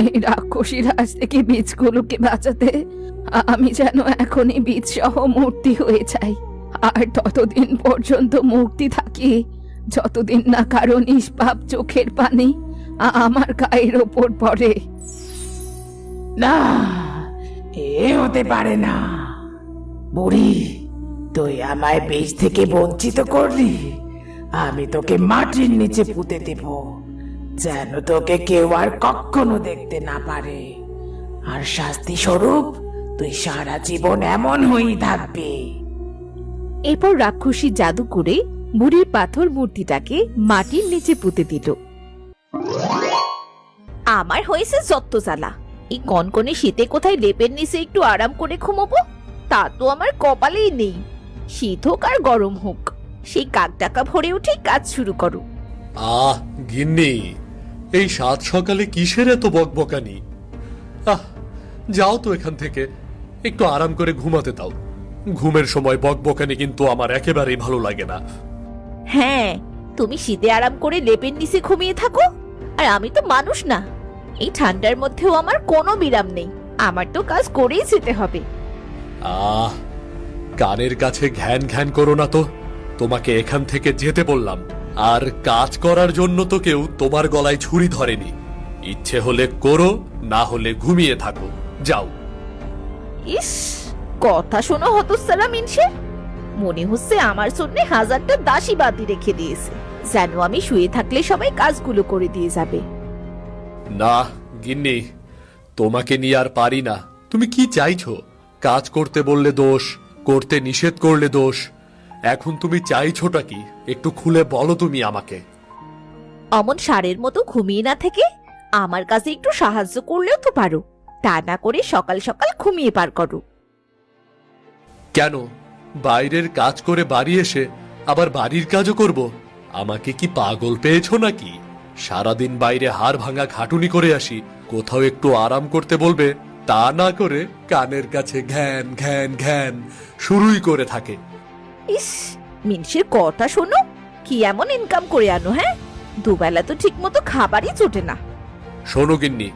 এই রাক্ষসী রাজ থেকে বীজগুলোকে বাঁচাতে আমি যেন এখনই বীজ সহ মূর্তি হয়ে যাই, আর ততদিন পর্যন্ত মূর্তি থাকি যতদিন না কারো নিষ্পাপ চোখের পানি আমার গায়ের ওপর পড়ে। না, এ হতে পারে না। বুড়ি, তুই আমায় বীজ থেকে বঞ্চিত করলি। আমি তোকে মাটির নিচে পুঁতে দেব, যেন তোকে কেউ আর কখনো দেখতে না পারে। আর শাস্তি স্বরূপ তুই সারা জীবন এমন হয়েই থাকবি। এরপর রাক্ষসী জাদু করে বুড়ির পাথর মূর্তিটাকে মাটির নিচে পুঁতে দিল। আমার হয়েছে যত জ্বালা। এই কনকনে শীতে কোথায় লেপের নিচে একটু আরাম করে ঘুমোবো, তা তো আমার কপালেই নেই। শীত হোক আর গরম হোক, সেই কাক টাকা ভরে উঠে কাজ শুরু করো। আহ গিন্নি, এই সাত সকালে কিসের এত বকবকানি? আহ, যাও তো এখান থেকে, একটু আরাম করে ঘুমাতে দাও। ঘুমের সময় বকবকানি কিন্তু আমার একেবারেই ভালো লাগে না। হ্যাঁ, তুমি শীতে আরাম করে লেপের নিচে ঘুমিয়ে থাকো, আর আমি তো মানুষ না। এই ঠান্ডার মধ্যেও আমার কোনো বিরাম নেই, আমার তো কাজ করেই যেতে হবে। আহ, কানের কাছে ঘ্যান ঘ্যান করো না তো। তোমাকে এখান থেকে যেতে বললাম, আর কাজ করার জন্য তো কেউ তোমার গলায় ছুরি ধরেনি। ইচ্ছে হলে করো, না হলে ঘুমিয়ে থাকো, যাও। ইস, কথা শোনো হতচ্ছাড়া মিনসে। মনে হচ্ছে আমার জন্য হাজারটা দাসী বাদি রেখে দিয়েছে, যেন আমি শুয়ে থাকলে সবাই কাজগুলো করে দিয়ে যাবে। না গিন্নি, তোমাকে নিয়ে আর পারি না। তুমি কি চাইছো? কাজ করতে বললে দোষ, করতে নিষেধ করলে দোষ। এখন তুমি চাইছোটা কি একটু খুলে বলো তুমি আমাকে। অমন সারের মতো ঘুমিয়ে না থেকে আমার কাছে একটু সাহায্য করলেও তো পারো, তা না করে সকাল সকাল ঘুমিয়ে পার করো। কেন, বাইরের কাজ করে বাড়ি এসে আবার বাড়ির কাজও করব? আমাকে কি পাগল পেয়েছো নাকি? সারাদিন বাইরে হাড় ভাঙা খাটুনি করে আসি, কোথাও একটু আরাম করতে বলবে, তা না করে কানের কাছে ঘ্যান ঘ্যান ঘ্যান শুরুই করে থাকে। ইস, মিনসের কথা শোনো, কি এমন ইনকাম করে আনো? হ্যাঁ, দুবেলা তো ঠিক মতো খাবারই জোটে না। শোনো গিন্নি,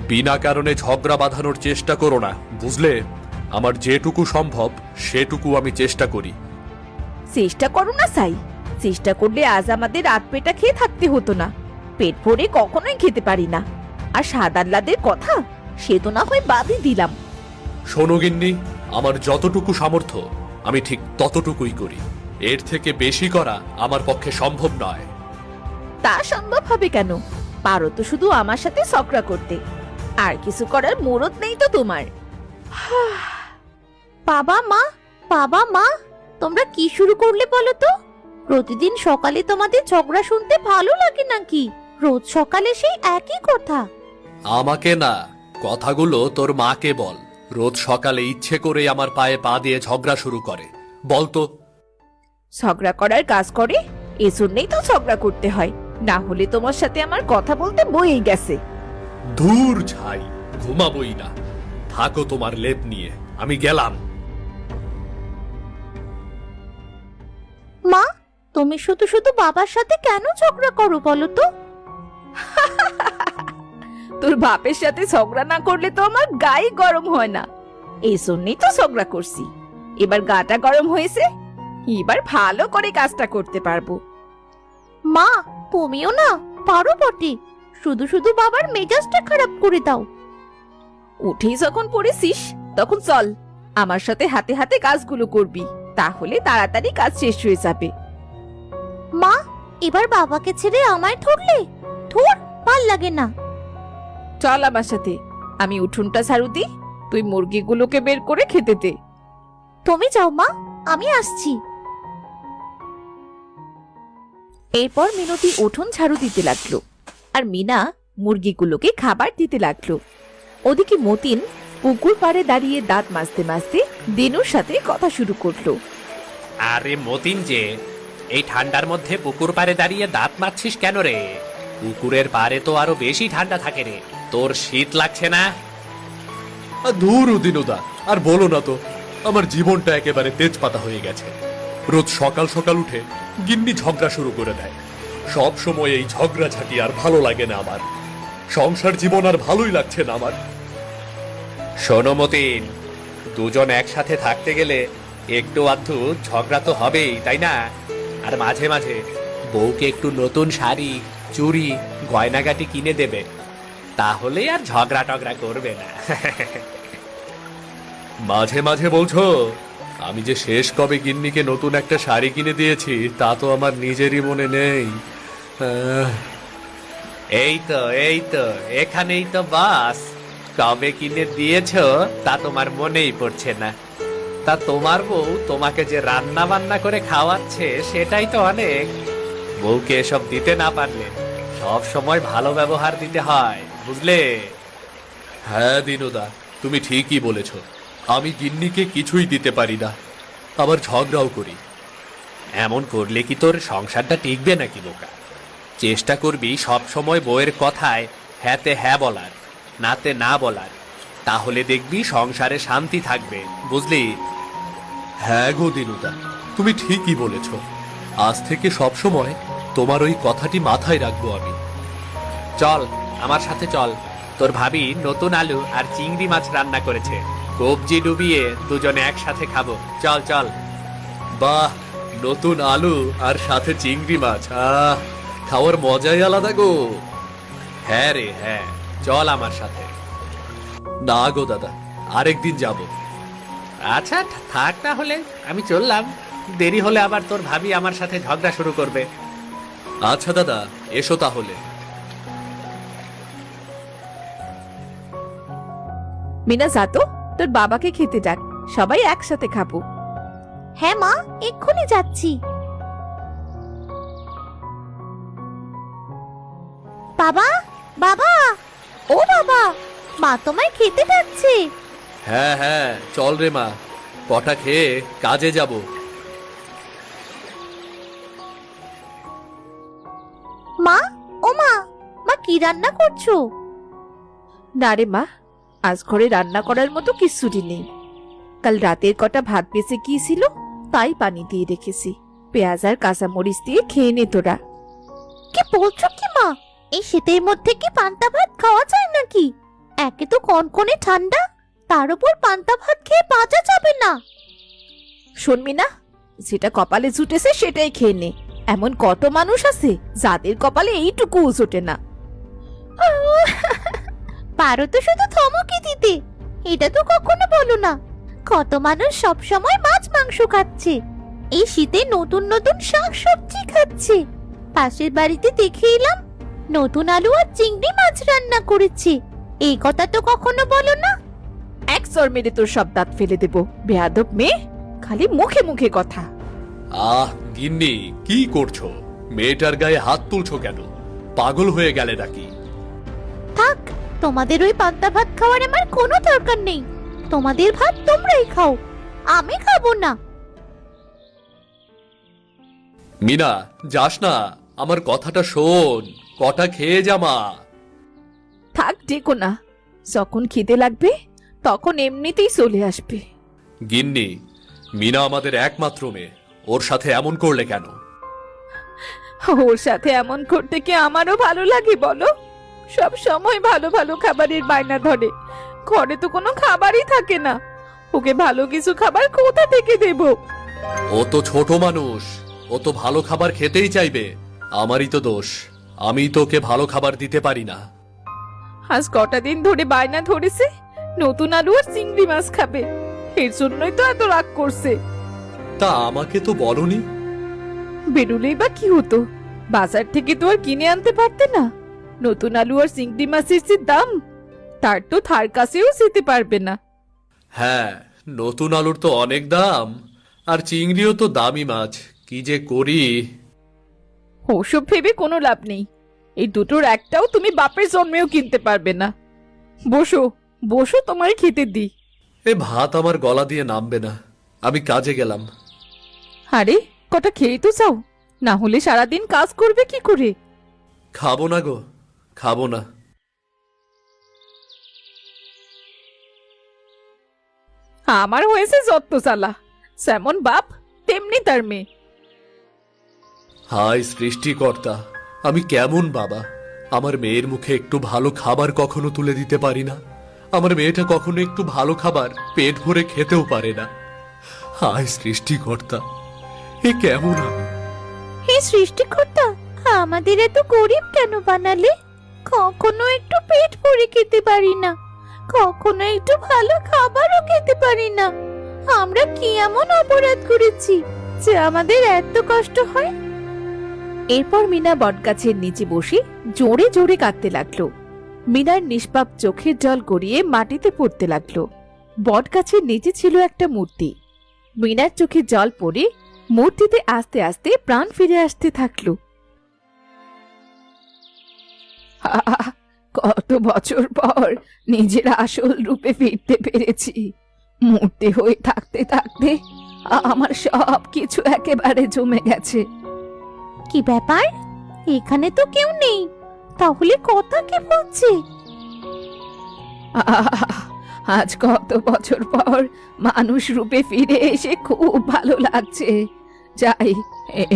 বিনা কারণে ঝগড়া বাঁধানোর চেষ্টা করো না, বুঝলে? আমার যেটুকু সম্ভব সেটুকু আমি চেষ্টা করি। চেষ্টা করো না সাই, চেষ্টা করলে আজ আমাদের রাত পেটা খেয়ে থাকতে হতো না। পেট ভরে কখনোই খেতে পারি না। আর সাদাল্লাদের কথা, সে তো না হয় বাদই দিলাম। শোনো গিন্নি, আমার যতটুকু সামর্থ্য আমি ঠিক ততটুকুই করি। এর থেকে বেশি করা আমার পক্ষে সম্ভব নয়। তা সম্ভব হবে কেন? পারো তো শুধু আমার সাথে ঝগড়া করতে, আর কিছু করার মুরত নেই তো তোমার। বাবা মা, বাবা মা, তোমরা কি শুরু করলে বলো তো? প্রতিদিন সকালে তোমাদের ঝগড়া শুনতে ভালো লাগে নাকি? রোজ সকালে সেই একই কথা। আমাকে না, কথাগুলো তোর মাকে বল। রোজ সকালে ইচ্ছে করে আমার পায়ে পা দিয়ে ঝগড়া শুরু করে। বলতো। ঝগড়া করার কাজ করে, এজন্যই তো ঝগড়া করতে হয়, না হলে তোমার সাথে আমার কথা বলতে বইয়ে গেছে। ধুর ছাই, ঘুমাবই না। থাকো তোমার লেপ নিয়ে, আমি গেলাম। মা, তুমি শুধু শুধু বাবার সাথে কেন ঝগড়া করো বলো তো? তোর বাপের সাথে ঝগড়া না করলে তো আমার গায়ে গরম হয় না, এই জন্যই তো ঝগড়া করছি। এবার গাটা গরম হয়েছে, এবার ভালো করে কাজটা করতে পারবো। মা, তুমিও না পারো বটে, শুধু শুধু বাবার মেজাজটা খারাপ করে দাও। উঠেই যখন পড়েছিস, তখন চল আমার সাথে হাতে হাতে কাজগুলো করবি, তাহলে তাড়াতাড়ি কাজ শেষ হয়ে যাবে। মা, এবার বাবাকে ছেড়ে আমায় ধরলে? ধর, ভাল লাগে না। চল আমার সাথে, আমি উঠোনটা ঝাড়ু দিই, তুই মুরগিগুলোকে বের করে খেতে দে। তুমি যাও মা, আমি আসছি। এরপর মিনতি উঠোন ঝাড়ু দিতে লাগলো, আর মিনা মুরগিগুলোকে খাবার দিতে লাগলো। ওদিকে মতিন পুকুর পাড়ে দাঁড়িয়ে দাঁত মাজতে মাজতে দিনুর সাথে কথা শুরু করলো। আরে মতিন যে, এই ঠান্ডার মধ্যে পুকুর পাড়ে দাঁড়িয়ে দাঁত মাজছিস কেন রে? পুকুরের পাড়ে তো আরো বেশি ঠান্ডা থাকে রে, তোর শীত লাগছে না? ধুর উদিনুদা, আর বলো না তো। আমার জীবনটা একেবারে তেজপাতা হয়ে গেছে। রোজ সকাল সকাল উঠে গিন্নি ঝগড়া শুরু করে দেয়। সব সময় এই ঝগড়াঝাটি আর ভালো লাগে না আমার। সংসার জীবন আর ভালোই লাগছে না আমার। শোনো মতিন, দুজন একসাথে থাকতে গেলে একটু আধটু ঝগড়া তো হবেই, তাই না? আর মাঝে মাঝে বউকে একটু নতুন শাড়ি, চুড়ি, গয়নাগাটি কিনে দেবে, তাহলে আর ঝগড়া টগড়া করবে না। মাঝে মাঝে বলছো? আমি যে শেষ কবে গিন্নিকে নতুন একটা শাড়ি কিনে দিয়েছি তা তো আমার নিজেরই মনে নেই। আহ, এই তো এখানেই তো বাস। কবে কিনে দিয়েছো তা তোমার মনেই পড়ছে না। তা তোমার বউ তোমাকে যে রান্না বান্না করে খাওয়াচ্ছে সেটাই তো অনেক। বউকে এসব দিতে না পারলে সব সময় ভালো ব্যবহার দিতে হয়, বুঝলে? হ্যাঁ দিনুদা, তুমি ঠিকই বলেছ। আমি গিন্নিকে কিছুই দিতে পারি না, আবার ঝগড়াও করি। এমন করলে কি তোর সংসারটা টিকবে নাকি বোকা? চেষ্টা করবি সব সময় বউয়ের কথায় হ্যাঁতে হ্যাঁ বলার, নাতে না বলার, তাহলে দেখবি সংসারে শান্তি থাকবে, বুঝলি? হ্যাঁ গো দিনুদা, তুমি ঠিকই বলেছ। আজ থেকে সব সময় তোমার ওই কথাটি মাথায় রাখবো আমি। চল আমার সাথে চল, তোর ভাবি নতুন আলু আর চিংড়ি মাছ রান্না করেছে, কবজি ডুবিয়ে দুজনে একসাথে খাবো। চল চল। বাহ, নতুন আলু আর সাথে চিংড়ি মাছ, খাওয়ার মজাই আলাদা গো। হ্যাঁ রে হ্যাঁ, চল আমার সাথে। না গো দাদা, আরেকদিন যাব। আচ্ছা থাক তাহলে, আমি চললাম। দেরি হলে আবার তোর ভাবি আমার সাথে ঝগড়া শুরু করবে। আচ্ছা দাদা, এসো তাহলে। মিনা যা তো, তোর বাবাকে খেতে ডাক, সবাই একসাথে খাবো। হ্যাঁ মা, এক্ষুনি যাচ্ছি। বাবা, বাবা, ও বাবা, মা তোমায় খেতে ডাকছে। হ্যাঁ হ্যাঁ, চল রে মা, কটা খেয়ে কাজে যাব। মা, ও মা, মা কি রান্না করছো? না রে মা, আজ ঘরে রান্না করার মতো কিছুই নেই। কাল রাতের কটা ভাত বেঁচে গিয়েছিল, তাই পানি দিয়ে রেখেছি। পেঁয়াজ আর কাঁচামরিচ দিয়ে খেয়ে নে তোরা। কি বলছো কি মা? এই শীতের মধ্যে কি পান্তা ভাত খাওয়া যায় নাকি? একে তো কনকনে ঠান্ডা, তার উপর পান্তা ভাত খেয়ে বাঁচা যাবে না। শুনবি না, যেটা কপালে জুটেছে সেটাই খেয়ে নে। এমন কত মানুষ আছে যাদের কপালে এইটুকু জোটে না। পারো তো শুধু ধমকি দিতে, এটা তো কখনো বলো না। কত মানুষ সব সময় মাছ মাংস খাচ্ছে, এই শীতে নতুন নতুন শাক সবজি খাচ্ছে। পাশের বাড়িতে দেখে এলাম নতুন আলু আর চিংড়ি মাছ রান্না করেছে, এই কথা তো কখনো বলো না। এক চর মেরে তোর সব দাঁত ফেলে দেব, বেয়াদব মেয়ে, খালি মুখে মুখে কথা। গিন্নি, কি করছো? মেয়েটার গায়ে হাত তুলছো কেন? পাগল হয়ে গেলে নাকি? থাক, তোমাদের ওই পান্তা ভাত খাওয়ার আমার কোনো দরকার নেই। তোমাদের ভাত তোমরাই খাও, আমি খাবো না। মিনা, যাস না, আমার কথাটা শোন, কটা খেয়ে যা মা। থাক ডেকো না, যখন খিদে লাগবে তখন এমনিতেই চলে আসবে। গিন্নি, মিনা আমাদের একমাত্র মেয়ে, ওর সাথে এমন করলে কেন? ওর সাথে এমন করতে কি আমারও ভালো লাগে বলো? সব সময় ভালো ভালো খাবারের বায়না ধরে, ঘরে তো কোনো খাবারই থাকে না। ওকে ভালো কিছু খাবার কোথা থেকে দেব? ও তো ছোট মানুষ, ও তো ভালো খাবার খেতেই চাইবে। আমারই তো দোষ, আমি তোকে ভালো খাবার দিতে পারি না। আজ কটা দিন ধরে বায়না ধরেছে নতুন আলু আর চিংড়ি মাছ খাবে, এর জন্যই তো এত রাগ করছে। তা আমাকে তো বলনি। বেরুলেই বা কি হতো, বাজার থেকে তো আর কিনে আনতে পারতে না। নতুন আলু আর চিংড়ি মাছের যে দাম, তার তো ধার কাছেও যেতে পারবে না। হ্যাঁ, নতুন আলুর তো অনেক দাম, আর চিংড়িও তো দামি মাছ, কি যে করি। ওসব ভেবে কোনো লাভ নেই, এই দুটোর একটাও তুমি বাপের জন্মেও কিনতে পারবে না। বসো বসো, তোমার খেতে দিই। এ ভাত আমার গলা দিয়ে নামবে না, আমি কাজে গেলাম। আরে কটা খেয়ে তো যাও, না হলে সারাদিন কাজ করবে কি করে? খাবো না গো, খাবো না। আমার হয়েছে যত্ন চালা, যেমন বাপ তেমনি তার মেয়ে। হায় সৃষ্টিকর্তা, আমি কেমন বাবা, আমার মেয়ের মুখে একটু ভালো খাবার কখনো তুলে দিতে পারি না। আমার মেয়েটা কখনো একটু ভালো খাবার পেট ভরে খেতেও পারে না। হায় সৃষ্টিকর্তা, এ কেমন আমি? হে সৃষ্টিকর্তা, আমাদের এত গরিব কেন বানালে? কখনো একটু পেট ভরে খেতে পারি না, কখনো একটু ভালো খাবারও খেতে পারি না। আমরা কি এমন অপরাধ করেছি যে আমাদের এত কষ্ট হয়? এরপর মিনা বটগাছের নিচে বসে জোরে জোরে কাঁদতে লাগলো। মিনার নিষ্পাপ চোখের জল গড়িয়ে মাটিতে পড়তে লাগলো। বটগাছের নিচে ছিল একটা মূর্তি। মিনার চোখে জল পড়ে মূর্তিতে আস্তে আস্তে প্রাণ ফিরে আসতে থাকলো। আহ, কত বছর পর নিজের আসল রূপে ফিরতে পেরেছি। মূর্তি হয়ে থাকতে থাকতে আমার সব কিছু একেবারে জমে গেছে। কি ব্যাপার? এখানে তো কেউ নেই, তাহলে কথা কে বলছে? আহ, আজ কত বছর পর মানুষ রূপে ফিরে এসে খুব ভালো লাগছে। যাই,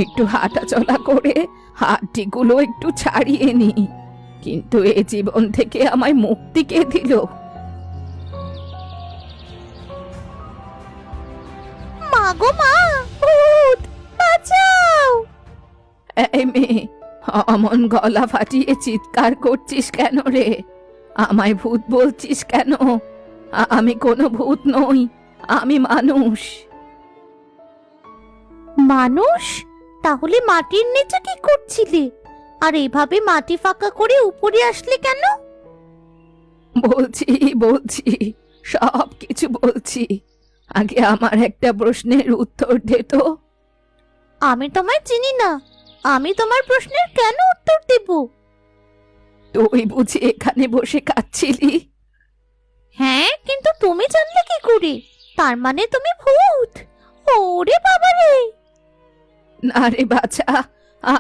একটু হাঁটা চলা করে হাড্ডিগুলো একটু ছাড়িয়ে নি। কিন্তু এ জীবন থেকে আমায় মুক্তি কে দিল? মা গো মা, ভূত, বাঁচাও! এই মেয়ে, অমন গলা ফাটিয়ে চিৎকার করছিস কেন রে? আমায় ভূত বলছিস কেন? আমি কোনো ভূত নই, আমি মানুষ। মানুষ? তাহলে মাটির নিচে কি করছিলে? আর এভাবে মাটি ফাঁকা করে উপরে আসলে কেন? বলছি বলছি, সব কিছু বলছি। আগে আমার একটা প্রশ্নের উত্তর দে তো। আমি তোমায় চিনি না, আমি তোমার প্রশ্নের কেন উত্তর দেব? তুই বুঝি এখানে বসে কাঁদছিলি? হ্যাঁ, কিন্তু তুমি জানলে কি করে? তার মানে তুমি ভূত? ওরে বাবা রে! না রে বাছা,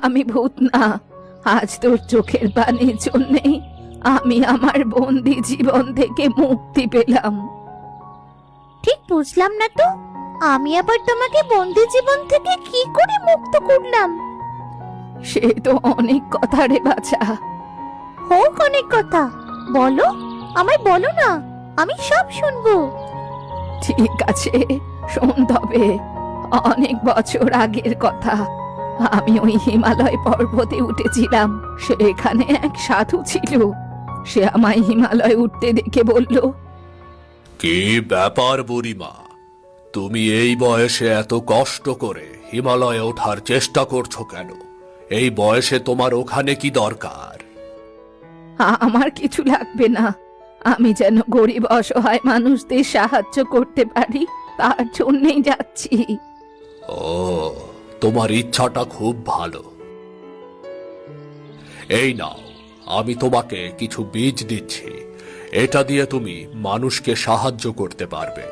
আমি ভূত না। আজ তোর চোখের পানির জন্যেই আমি আমার বন্দি জীবন থেকে মুক্তি পেলাম। ঠিক বুঝলাম না তো, আমি আবার তোমাকে বন্দি জীবন থেকে কি করে মুক্ত করলাম? সে তো অনেক কথা রে বাছা। হোক অনেক কথা, বলো, আমায় বলো না, আমি সব শুনবো। ঠিক আছে, শোন তবে। অনেক বছর আগের কথা। আমি ওই হিমালয় পর্বতে উঠেছিলাম। সেখানে এক সাধু ছিল। সে আমায় হিমালয় উঠতে দেখে বলল, কি ব্যাপার বুড়িমা, তুমি এই বয়সে এত কষ্ট করে হিমালয়ে ওঠার চেষ্টা করছো কেন? এই বয়সে তোমার ওখানে কি দরকার? আমার কিছু লাগবে না। আমি যেন গরিব অসহায় মানুষদের সাহায্য করতে পারি, তার জন্যই যাচ্ছি। ও, তোমার ইচ্ছাটা খুব ভালো। এই নাও, আমি তোমাকে কিছু বীজ দিচ্ছি। এটা দিয়ে তুমি মানুষকে সাহায্য করতে পারবে।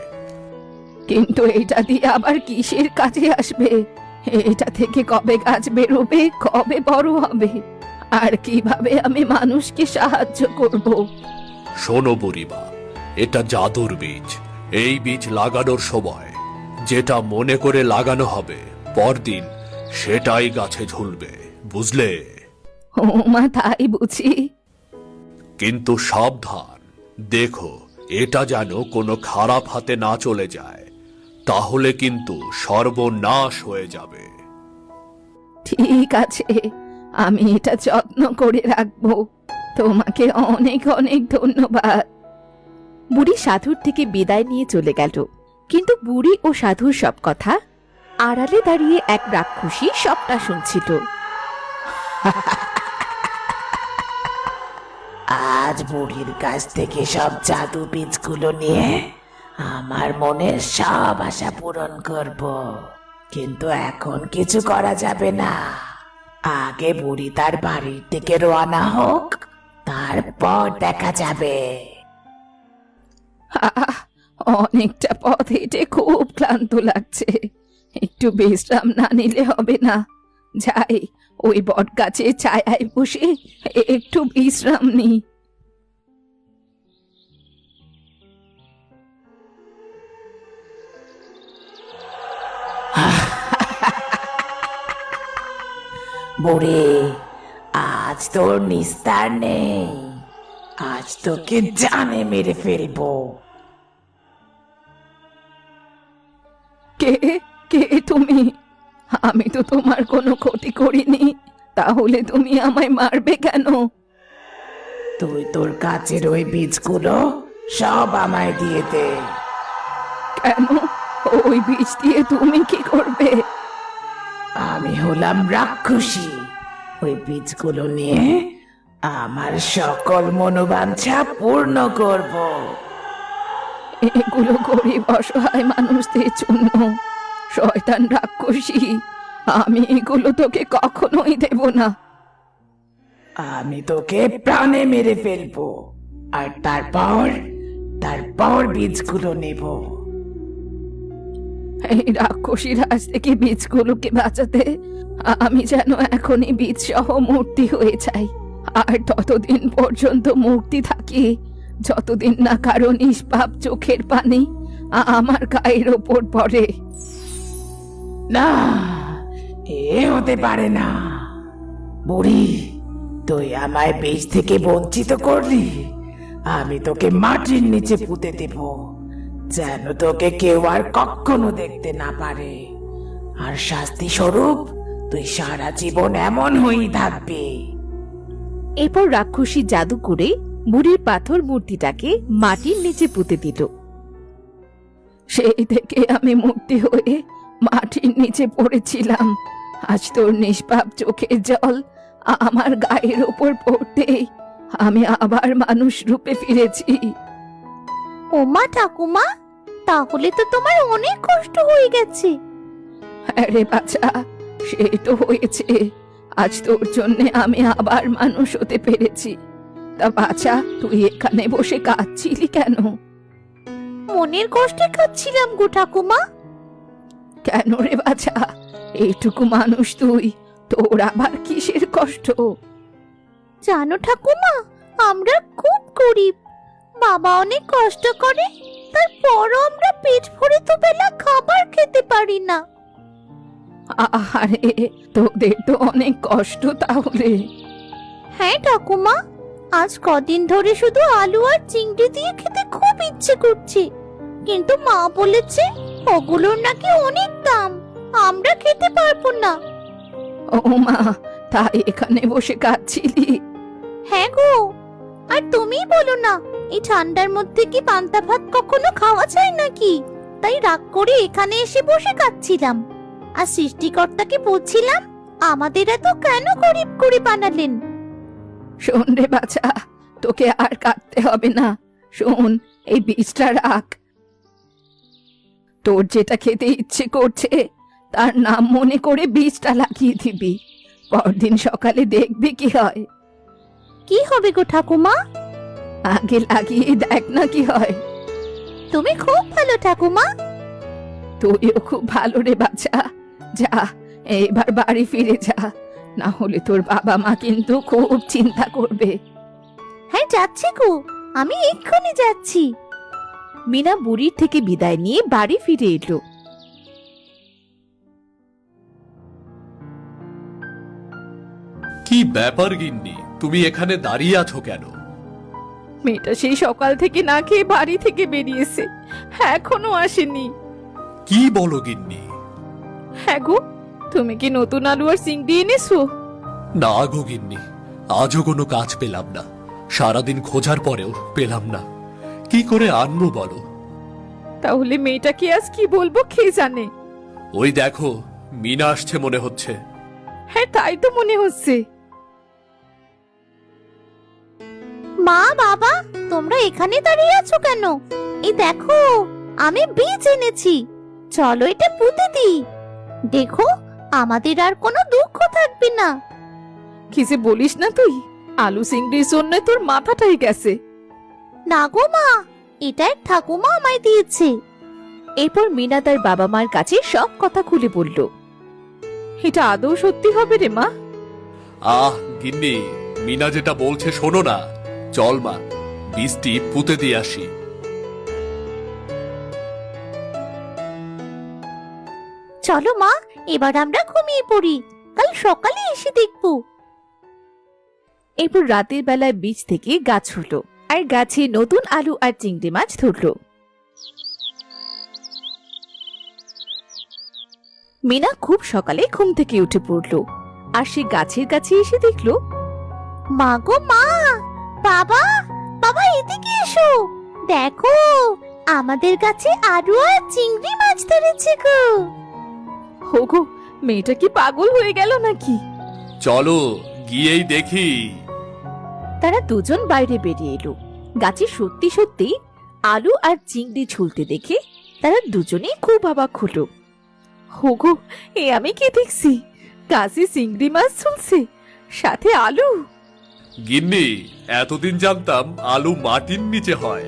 কিন্তু এটা দিয়ে আবার কিসের কাজে আসবে? এটা থেকে কবে গাছ বেরোবে, কবে বড় হবে, আর কিভাবে আমি মানুষকে সাহায্য করব? শোনো বুড়িমা, এটা জাদুর বীজ। এই বীজ লাগানোর সময় যেটা মনে করে লাগানো হবে, পরদিন সেটাই গাছে ঝুলবে, বুঝলে? ও মা, তাই বুঝি? কিন্তু সাবধান, দেখো এটা যেন কোনো খারাপ হাতে না চলে যায়, তাহলে কিন্তু সর্বনাশ হয়ে যাবে। ঠিক আছে, আমি এটা যত্ন করে রাখবো। তোমাকে অনেক অনেক ধন্যবাদ। বুড়ি সাধুর থেকে বিদায় নিয়ে চলে গেল। কিন্তু বুড়ি ও সাধুর সব কথা আড়ালে দাঁড়িয়ে এক রাক্ষসী সবটা শুনছিল। আজ বুড়ির কাছ থেকে সব জাদু বীজগুলো নিয়ে আমার মনের সব আশা পূরণ করব। কিন্তু এখন কিছু করা যাবে না। আগে বুড়ি তার বাড়ির দিকে রওনা হোক, তারপর দেখা যাবে। আহ, অনেকটা পথ হেঁটে খুব ক্লান্ত লাগছে। একটু বিশ্রাম না নিলে হবে না। যাই, ওই বট গাছে ছায়ায় বসে একটু বিশ্রাম নি। বুড়ি, আজ আজ তোর নিস্তার নেই, আজ তোকে জানে মেরে ফেলবো। কে কে তুমি? আমি তো তোমার কোনো ক্ষতি করিনি, তাহলে তুমি আমায় মারবে কেন? তুই তোর গাছের ওই বীজগুলো সব আমায় দিয়ে দে। কেন? ওই বীজ দিয়ে তুমি কি করবে? আমি হলাম রাক্ষসী, ওই বীজগুলো নিয়ে আমার সকল মনোবাঞ্ছা পূর্ণ করব। এগুলো গরিব অসহায় মানুষদের জন্য, শয়তান রাক্ষসী। আমি এগুলো তোকে কখনোই দেব না। আমি তোকে প্রাণে মেরে ফেলবো, আর তারপর বীজগুলো নেব। এই রাক্ষসী রাজ থেকে বীজগুলোকে বাঁচাতে আমি যেন এখনই বীজ সহ মূর্তি হয়ে যাই, আর ততদিন পর্যন্ত মূর্তি থাকি যতদিন না কারো নিষ্পাপ চোখের পানি আমার গায়ের ওপর পড়ে। না, এ হতে পারে না। বুড়ি, তুই আমায় বীজ থেকে বঞ্চিত করলি, আমি তোকে মাটির নিচে পুঁতে দেব, যেন তোকে কেউ আর কখনো দেখতে না পারে। আর শাস্তি স্বরূপ তুই সারা জীবন এমন হয়েই থাকবি। এরপর রাক্ষসী জাদু করে বুড়ির পাথর মূর্তিটাকে মাটির নিচে পুঁতে দিল। সেই থেকে আমি মূর্তি হয়ে মাটির নিচে পড়েছিলাম। আজ তোর নিষ্পাপ চোখের জল আমার গায়ের ওপর পড়তেই আমি আবার মানুষ রূপে ফিরেছি। ওমা ঠাকুমা, তাহলে তো তোমার অনেক কষ্ট হয়ে গেছে। আরে বাচ্চা, সে তো হয়েছে, আজ তোর জন্যে আমি আবার মানুষ হতে পেরেছি। তা বাচ্চা, তুই এখানে বসে কাঁদছিলি কেন? মনের কষ্টে কাঁদছিলাম গো ঠাকুমা। কেন রে বাচ্চা, এইটুকু মানুষ তুই, তোর আবার কিসের কষ্ট? জানো ঠাকুমা, আমরা খুব গরিব, বাবা অনেক কষ্ট করে, তারপরও আমরা পেট ভরে তো বেলা খাবার খেতে পারি না। আরে, তোদের তো অনেক কষ্ট তাহলে। হ্যাঁ ঠাকুমা, আজ কদিন ধরে শুধু আলু আর চিংড়ি দিয়ে খেতে খুব ইচ্ছে করছে, কিন্তু মা বলেছে ওগুলোর নাকি অনেক দাম, আমরা খেতে পারবো না। ও মা, তাই এখানে বসে কাঁদছিলি? হ্যাঁ গো, আর তুমিই বলো না, এই ঠান্ডার মধ্যে কি পান্তা ভাত কখনো খাওয়া যায় নাকি? তাই রাগ করে এখানে এসে বসে কাঁদছিলাম, আর সৃষ্টিকর্তাকে বলছিলাম আমাদের এত কেন গরিব করে বানালেন। শোন রে বাচ্চা, তোকে আর কাঁদতে হবে না। শোন, এই বীজটা রাখ। তোর যেটা খেতে ইচ্ছে করছে তার নাম মনে করে বীজটা লাগিয়ে দিবি। পরদিন সকালে দেখবি কি হয়। কি হবে গো ঠাকুমা? আগে লাগিয়ে দেখ না কি হয়। তুমি খুব ভালো ঠাকুমা। তুইও খুব ভালো রে বাচ্চা। যা, এবার বাড়ি ফিরে যা, না হলে তোর বাবা মা কিন্তু খুব চিন্তা করবে। হ্যাঁ যাচ্ছি গো, আমি এক্ষুনি যাচ্ছি। মিনা বুড়ির থেকে বিদায় নিয়ে বাড়ি ফিরে এলো। কি ব্যাপার গিন্নি, তুমি এখানে দাঁড়িয়ে আছো কেন? মেয়েটা সেই সকাল থেকে না খেয়ে বাড়ি থেকে বেরিয়েছে, এখনো আসেনি। কি বলো গিন্নি? হ্যাঁ গো, তুমি কি নতুন আলু আর চিংড়ি এনেছো? না গো গিন্নি, আজও কোনো কাজ পেলাম না, সারাদিন খোঁজার পরেও পেলাম না। কি করে আনবো বলো? তাহলে মেয়েটাকে আজ কি বলবো কে জানে। ওই দেখো, মিনা আসছে মনে হচ্ছে। হ্যাঁ তাই তো মনে হচ্ছে। মা, বাবা, তোমরা এখানে দাঁড়িয়ে আছো কেন? এই দেখো, আমি বীজ এনেছি, চলো এটা পুঁতে দিই। দেখো, আমাদের আর কোনো দুঃখ থাকবে না। কি যে বলিস না তুই, আলু চিংড়ির জন্য তোর মাথাটাই গেছে। না গো মা, এটা এক ঠাকুমা আমায় দিয়েছে। এরপর মিনা তার বাবা মার কাছে সব কথা খুলে বলল। এটা আদৌ সত্যি হবে রে মা? আহ গিন্নি, মিনা যেটা বলছে শোনো না। চল মা, বীজটি পুঁতে দিয়ে আসি। চলো মা, এবার আমরা ঘুমিয়ে পড়ি, কাল সকালে এসে দেখবো। এরপর রাতের বেলায় বীজ থেকে গাছ হলো আর গাছে নতুন আলু আর চিংড়ি মাছ ধরলো। মিনা খুব সকালে ঘুম থেকে উঠে পড়লো আর সে গাছের কাছে এসে দেখলো মা গো মা, বাবা, বাবা এদিকে এসো, দেখো আমাদের কাছে আলু আর চিংড়ি মাছ ধরেছে গো। হোগো, মেয়েটা কি পাগল হয়ে গেল নাকি? চলো গিয়েই দেখি। তারা দুজন বাইরে বেরিয়ে এলো। গাছে সত্যি সত্যি আলু আর চিংড়ি ঝুলতে দেখে তারা দুজনেই খুব অবাক হলো। হোগো, এ আমি কি দেখছি? গাছে চিংড়ি মাছ ঝুলছে, সাথে আলু। গিন্নি, এতদিন জানতাম আলু মাটির নিচে হয়,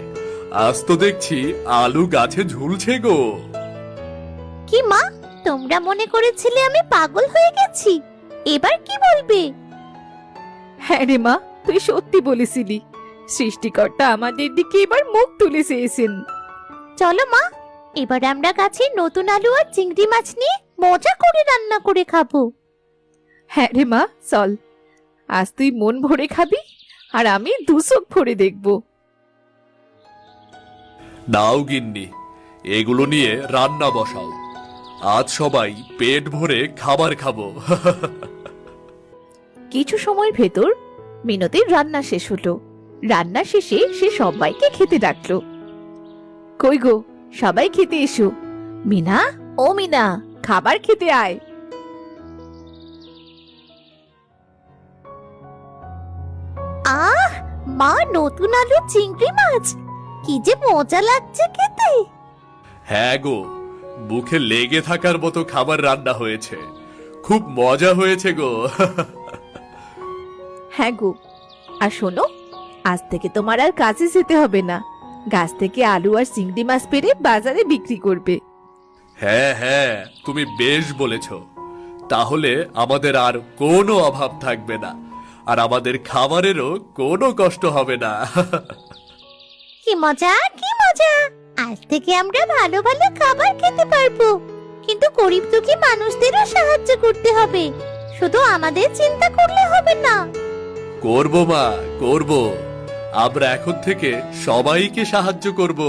আজ তো দেখছি আলু গাছে ঝুলছে গো। কি মা, তোমরা মনে করেছিলে আমি পাগল হয়ে গেছি, এবার কি বলবে? হ্যাঁ রে মা, তুই সত্যি বলেছিলি। সৃষ্টিকর্তা আমাদের দিকে এবার মুখ তুলে চেয়েছেন। চলো মা, এবার আমরা গাছে নতুন আলু আর চিংড়ি মাছ নিয়ে মজা করে রান্না করে খাবো। হ্যাঁ রে মা, চল। আজ তুই মন ভরে খাবি আর আমি দুচোখ ভরে দেখব। নাও গিন্নি, এগুলো নিয়ে রান্না বসাও, আজ সবাই পেট ভরে খাবার খাবো। কিছু সময়ের ভেতর মিনতির রান্না শেষ হলো। রান্না শেষে সে সবাইকে খেতে ডাকলো। কই গো, সবাই খেতে এসো। মিনা, ও মিনা, খাবার খেতে আয়। আহ, মা নতুন আলু চিংড়ি মাছ, কি যে মজা লাগছে খেতে। হ্যাঁ গো, মুখে লেগে থাকার মতো খাবার রান্না হয়েছে, খুব মজা হয়েছে গো। হ্যাঁ গো, আর শোনো, আজ থেকে তোমার আর কাজে যেতে হবে না। গাছ থেকে আলু আর চিংড়ি মাছ পেড়ে বাজারে বিক্রি করবে। হ্যাঁ হ্যাঁ, তুমি বেশ বলেছ। তাহলে আমাদের আর কোনো অভাব থাকবে না, আর আমাদের খাবারেরও কোনো কষ্ট হবে না। কি মজা, কি মজা, আজ থেকে আমরা ভালো ভালো খাবার খেতে পারবো। কিন্তু গরিব দুঃখী মানুষদেরও সাহায্য করতে হবে, শুধু আমাদের চিন্তা করলে হবে না। করব মা, করব। আমরা এখন থেকে সবাইকে সাহায্য করব।